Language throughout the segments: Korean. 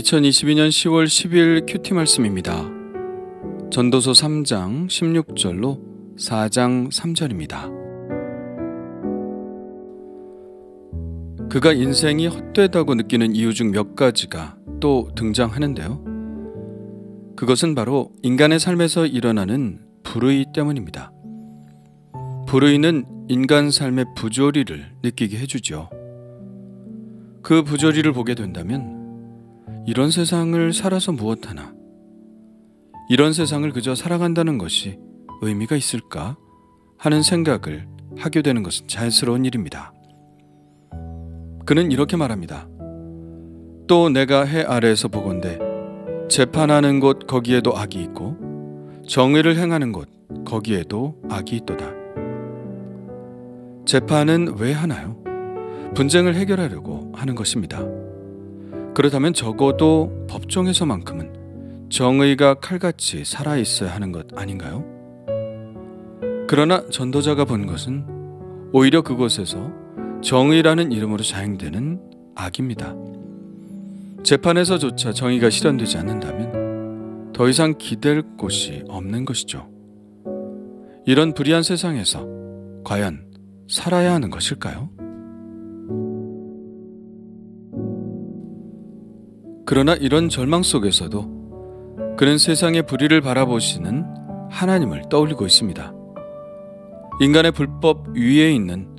2022년 10월 10일 큐티 말씀입니다. 전도서 3장 16절로 4장 3절입니다. 그가 인생이 헛되다고 느끼는 이유 중 몇 가지가 또 등장하는데요. 그것은 바로 인간의 삶에서 일어나는 불의 때문입니다. 불의는 인간 삶의 부조리를 느끼게 해주죠. 그 부조리를 보게 된다면 이런 세상을 살아서 무엇하나, 이런 세상을 그저 살아간다는 것이 의미가 있을까 하는 생각을 하게 되는 것은 자연스러운 일입니다. 그는 이렇게 말합니다. 또 내가 해 아래에서 보건대 재판하는 곳 거기에도 악이 있고 정의를 행하는 곳 거기에도 악이 있도다. 재판은 왜 하나요? 분쟁을 해결하려고 하는 것입니다. 그렇다면 적어도 법정에서만큼은 정의가 칼같이 살아있어야 하는 것 아닌가요? 그러나 전도자가 본 것은 오히려 그곳에서 정의라는 이름으로 자행되는 악입니다. 재판에서조차 정의가 실현되지 않는다면 더 이상 기댈 곳이 없는 것이죠. 이런 불의한 세상에서 과연 살아야 하는 것일까요? 그러나 이런 절망 속에서도 그는 세상의 불의를 바라보시는 하나님을 떠올리고 있습니다. 인간의 불법 위에 있는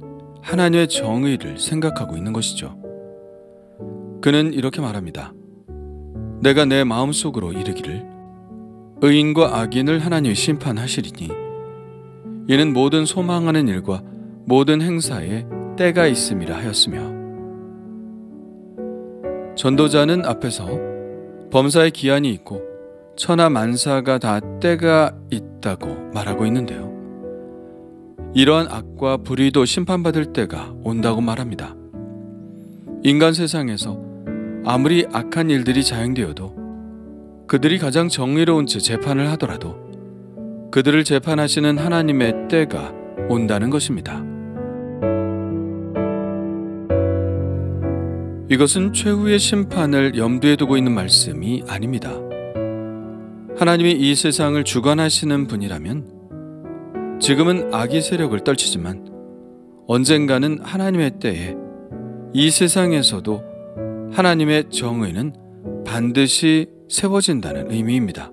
하나님의 정의를 생각하고 있는 것이죠. 그는 이렇게 말합니다. 내가 내 마음속으로 이르기를 의인과 악인을 하나님이 심판하시리니 이는 모든 소망하는 일과 모든 행사에 때가 있음이라 하였으며, 전도자는 앞에서 범사의 기한이 있고 천하 만사가 다 때가 있다고 말하고 있는데요. 이러한 악과 불의도 심판받을 때가 온다고 말합니다. 인간 세상에서 아무리 악한 일들이 자행되어도 그들이 가장 정의로운 채 재판을 하더라도 그들을 재판하시는 하나님의 때가 온다는 것입니다. 이것은 최후의 심판을 염두에 두고 있는 말씀이 아닙니다. 하나님이 이 세상을 주관하시는 분이라면 지금은 악의 세력을 떨치지만 언젠가는 하나님의 때에 이 세상에서도 하나님의 정의는 반드시 세워진다는 의미입니다.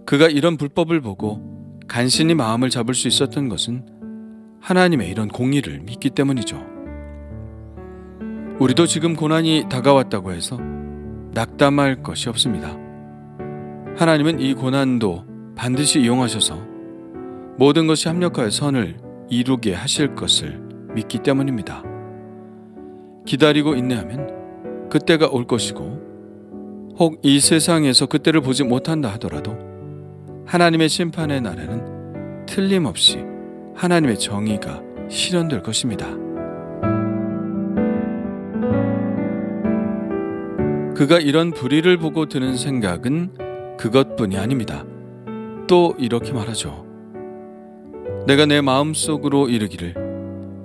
그가 이런 불법을 보고 간신히 마음을 잡을 수 있었던 것은 하나님의 이런 공의를 믿기 때문이죠. 우리도 지금 고난이 다가왔다고 해서 낙담할 것이 없습니다. 하나님은 이 고난도 반드시 이용하셔서 모든 것이 합력하여 선을 이루게 하실 것을 믿기 때문입니다. 기다리고 인내하면 그때가 올 것이고, 혹 이 세상에서 그때를 보지 못한다 하더라도 하나님의 심판의 날에는 틀림없이 하나님의 정의가 실현될 것입니다. 그가 이런 불의를 보고 드는 생각은 그것뿐이 아닙니다. 또 이렇게 말하죠. 내가 내 마음속으로 이르기를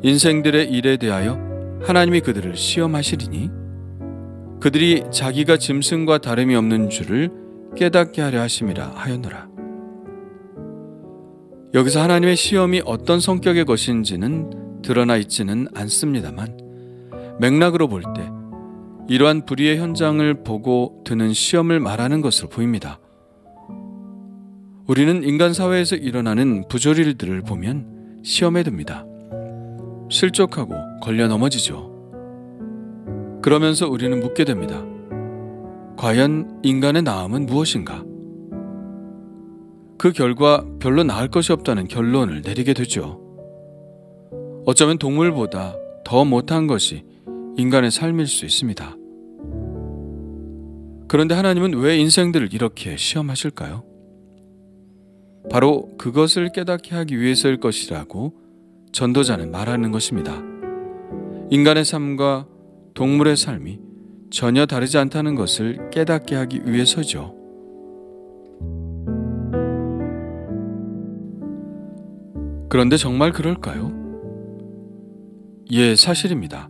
인생들의 일에 대하여 하나님이 그들을 시험하시리니 그들이 자기가 짐승과 다름이 없는 줄을 깨닫게 하려 하심이라 하였노라. 여기서 하나님의 시험이 어떤 성격의 것인지는 드러나 있지는 않습니다만 맥락으로 볼 때 이러한 불의의 현장을 보고 드는 시험을 말하는 것으로 보입니다. 우리는 인간 사회에서 일어나는 부조리들을 보면 시험에 듭니다. 실족하고 걸려 넘어지죠. 그러면서 우리는 묻게 됩니다. 과연 인간의 나음은 무엇인가? 그 결과 별로 나을 것이 없다는 결론을 내리게 되죠. 어쩌면 동물보다 더 못한 것이 인간의 삶일 수 있습니다. 그런데 하나님은 왜 인생들을 이렇게 시험하실까요? 바로 그것을 깨닫게 하기 위해서일 것이라고 전도자는 말하는 것입니다. 인간의 삶과 동물의 삶이 전혀 다르지 않다는 것을 깨닫게 하기 위해서죠. 그런데 정말 그럴까요? 예, 사실입니다.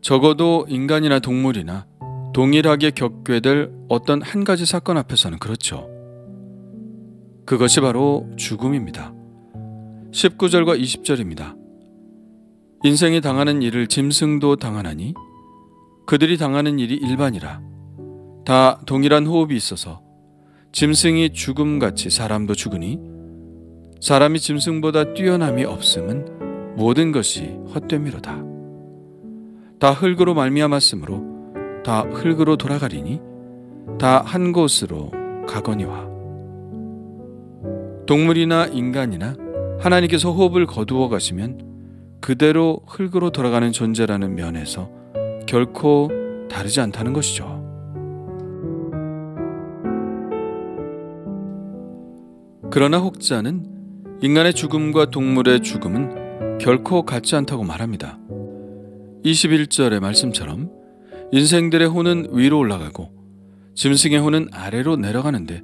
적어도 인간이나 동물이나 동일하게 겪게 될 어떤 한 가지 사건 앞에서는 그렇죠. 그것이 바로 죽음입니다. 19절과 20절입니다. 인생이 당하는 일을 짐승도 당하나니 그들이 당하는 일이 일반이라. 다 동일한 호흡이 있어서 짐승이 죽음같이 사람도 죽으니 사람이 짐승보다 뛰어남이 없음은 모든 것이 헛됨이로다. 다 흙으로 말미암았으므로 다 흙으로 돌아가리니 다 한 곳으로 가거니와. 동물이나 인간이나 하나님께서 호흡을 거두어 가시면 그대로 흙으로 돌아가는 존재라는 면에서 결코 다르지 않다는 것이죠. 그러나 혹자는 인간의 죽음과 동물의 죽음은 결코 같지 않다고 말합니다. 21절의 말씀처럼 인생들의 혼은 위로 올라가고 짐승의 혼은 아래로 내려가는데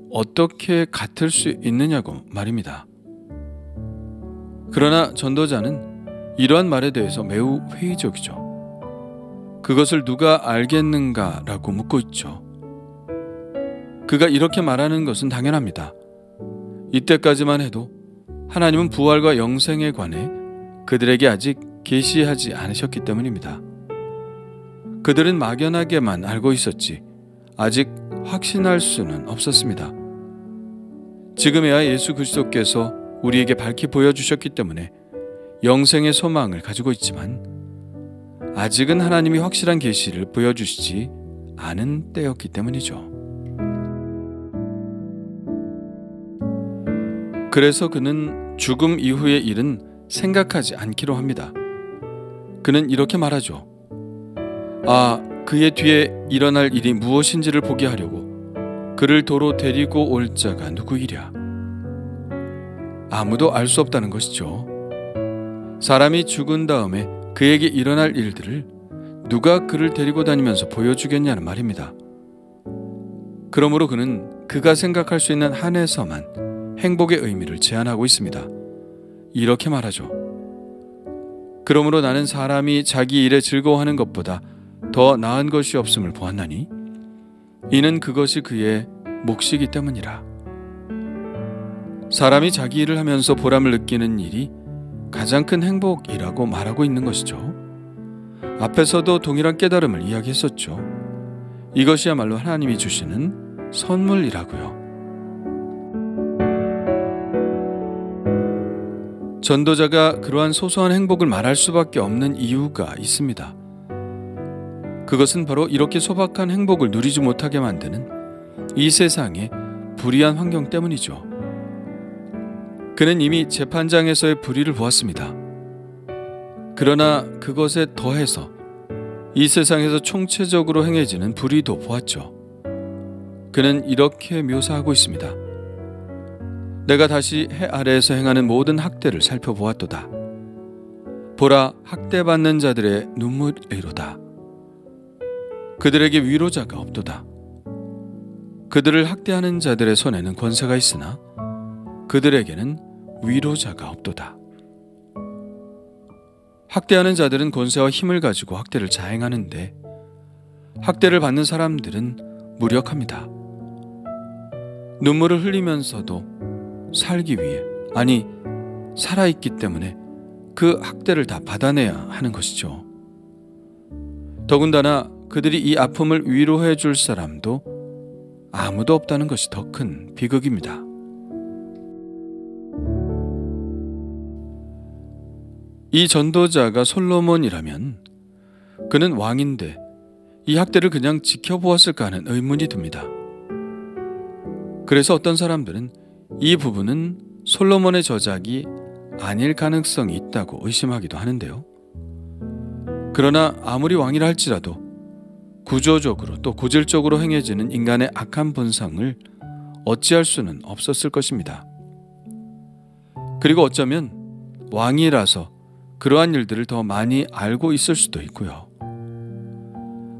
어떻게 같을 수 있느냐고 말입니다. 그러나 전도자는 이러한 말에 대해서 매우 회의적이죠. 그것을 누가 알겠는가라고 묻고 있죠. 그가 이렇게 말하는 것은 당연합니다. 이때까지만 해도 하나님은 부활과 영생에 관해 그들에게 아직 계시하지 않으셨기 때문입니다. 그들은 막연하게만 알고 있었지 아직 확신할 수는 없었습니다. 지금에야 예수 그리스도께서 우리에게 밝히 보여주셨기 때문에 영생의 소망을 가지고 있지만 아직은 하나님이 확실한 계시를 보여주시지 않은 때였기 때문이죠. 그래서 그는 죽음 이후의 일은 생각하지 않기로 합니다. 그는 이렇게 말하죠. 그의 뒤에 일어날 일이 무엇인지를 보게 하려고 그를 도로 데리고 올 자가 누구이랴. 아무도 알 수 없다는 것이죠. 사람이 죽은 다음에 그에게 일어날 일들을 누가 그를 데리고 다니면서 보여주겠냐는 말입니다. 그러므로 그는 그가 생각할 수 있는 한에서만 행복의 의미를 제안하고 있습니다. 이렇게 말하죠. 그러므로 나는 사람이 자기 일에 즐거워하는 것보다 더 나은 것이 없음을 보았나니 이는 그것이 그의 몫이기 때문이라. 사람이 자기 일을 하면서 보람을 느끼는 일이 가장 큰 행복이라고 말하고 있는 것이죠. 앞에서도 동일한 깨달음을 이야기했었죠. 이것이야말로 하나님이 주시는 선물이라고요. 전도자가 그러한 소소한 행복을 말할 수밖에 없는 이유가 있습니다. 그것은 바로 이렇게 소박한 행복을 누리지 못하게 만드는 이 세상의 불의한 환경 때문이죠. 그는 이미 재판장에서의 불의를 보았습니다. 그러나 그것에 더해서 이 세상에서 총체적으로 행해지는 불의도 보았죠. 그는 이렇게 묘사하고 있습니다. 내가 다시 해 아래에서 행하는 모든 학대를 살펴보았도다. 보라, 학대받는 자들의 눈물이로다. 그들에게 위로자가 없도다. 그들을 학대하는 자들의 손에는 권세가 있으나 그들에게는 위로자가 없도다. 학대하는 자들은 권세와 힘을 가지고 학대를 자행하는데 학대를 받는 사람들은 무력합니다. 눈물을 흘리면서도 살기 위해, 아니 살아있기 때문에 그 학대를 다 받아내야 하는 것이죠. 더군다나 그들이 이 아픔을 위로해 줄 사람도 아무도 없다는 것이 더 큰 비극입니다. 이 전도자가 솔로몬이라면 그는 왕인데 이 학대를 그냥 지켜보았을까 하는 의문이 듭니다. 그래서 어떤 사람들은 이 부분은 솔로몬의 저작이 아닐 가능성이 있다고 의심하기도 하는데요. 그러나 아무리 왕이라 할지라도 구조적으로 또 고질적으로 행해지는 인간의 악한 본성을 어찌할 수는 없었을 것입니다. 그리고 어쩌면 왕이라서 그러한 일들을 더 많이 알고 있을 수도 있고요.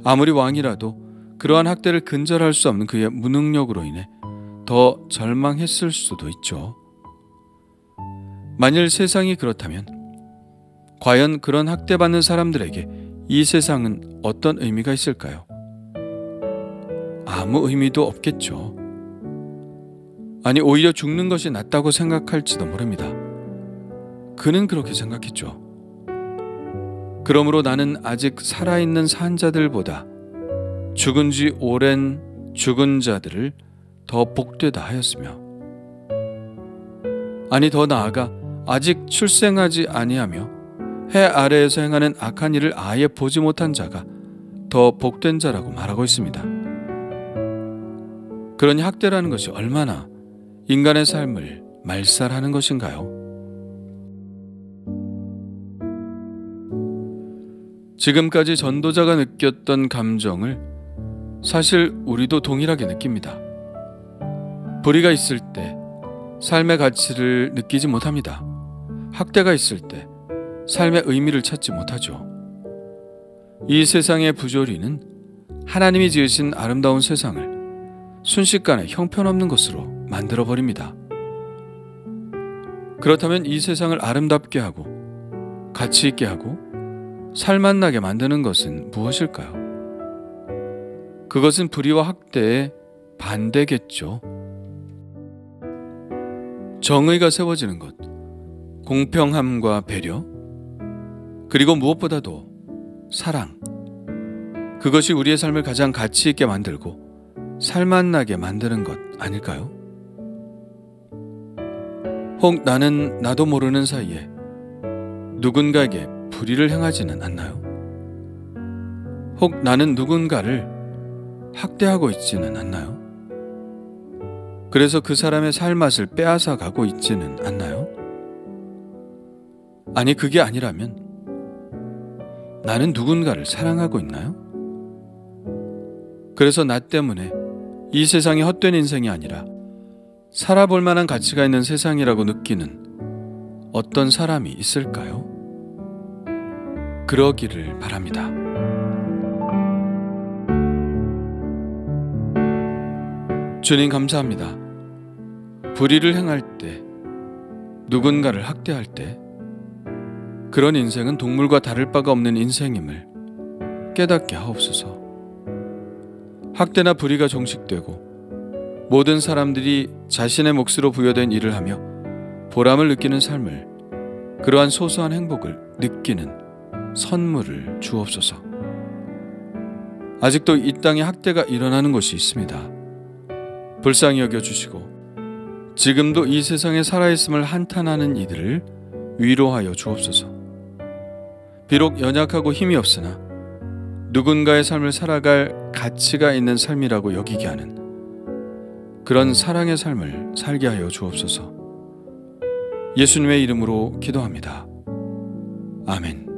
아무리 왕이라도 그러한 학대를 근절할 수 없는 그의 무능력으로 인해 더 절망했을 수도 있죠. 만일 세상이 그렇다면 과연 그런 학대받는 사람들에게 이 세상은 어떤 의미가 있을까요? 아무 의미도 없겠죠. 아니, 오히려 죽는 것이 낫다고 생각할지도 모릅니다. 그는 그렇게 생각했죠. 그러므로 나는 아직 살아있는 산자들보다 죽은 지 오랜 죽은 자들을 더 복되다 하였으며, 아니 더 나아가 아직 출생하지 아니하며 해 아래에서 행하는 악한 일을 아예 보지 못한 자가 더 복된 자라고 말하고 있습니다. 그러니 학대라는 것이 얼마나 인간의 삶을 말살하는 것인가요? 지금까지 전도자가 느꼈던 감정을 사실 우리도 동일하게 느낍니다. 불의가 있을 때 삶의 가치를 느끼지 못합니다. 학대가 있을 때 삶의 의미를 찾지 못하죠. 이 세상의 부조리는 하나님이 지으신 아름다운 세상을 순식간에 형편없는 것으로 만들어버립니다. 그렇다면 이 세상을 아름답게 하고 가치 있게 하고 살맛나게 만드는 것은 무엇일까요? 그것은 불의와 학대의 반대겠죠. 정의가 세워지는 것, 공평함과 배려, 그리고 무엇보다도 사랑, 그것이 우리의 삶을 가장 가치 있게 만들고 살맛나게 만드는 것 아닐까요? 혹 나는 나도 모르는 사이에 누군가에게 불의를 행하지는 않나요? 혹 나는 누군가를 학대하고 있지는 않나요? 그래서 그 사람의 살맛을 빼앗아 가고 있지는 않나요? 아니, 그게 아니라면 나는 누군가를 사랑하고 있나요? 그래서 나 때문에 이 세상이 헛된 인생이 아니라 살아볼 만한 가치가 있는 세상이라고 느끼는 어떤 사람이 있을까요? 그러기를 바랍니다. 주님 감사합니다. 불의를 행할 때, 누군가를 학대할 때, 그런 인생은 동물과 다를 바가 없는 인생임을 깨닫게 하옵소서. 학대나 불의가 종식되고 모든 사람들이 자신의 몫으로 부여된 일을 하며 보람을 느끼는 삶을, 그러한 소소한 행복을 느끼는 선물을 주옵소서. 아직도 이 땅에 학대가 일어나는 곳이 있습니다. 불쌍히 여겨주시고 지금도 이 세상에 살아있음을 한탄하는 이들을 위로하여 주옵소서. 비록 연약하고 힘이 없으나 누군가의 삶을 살아갈 가치가 있는 삶이라고 여기게 하는 그런 사랑의 삶을 살게 하여 주옵소서. 예수님의 이름으로 기도합니다. 아멘.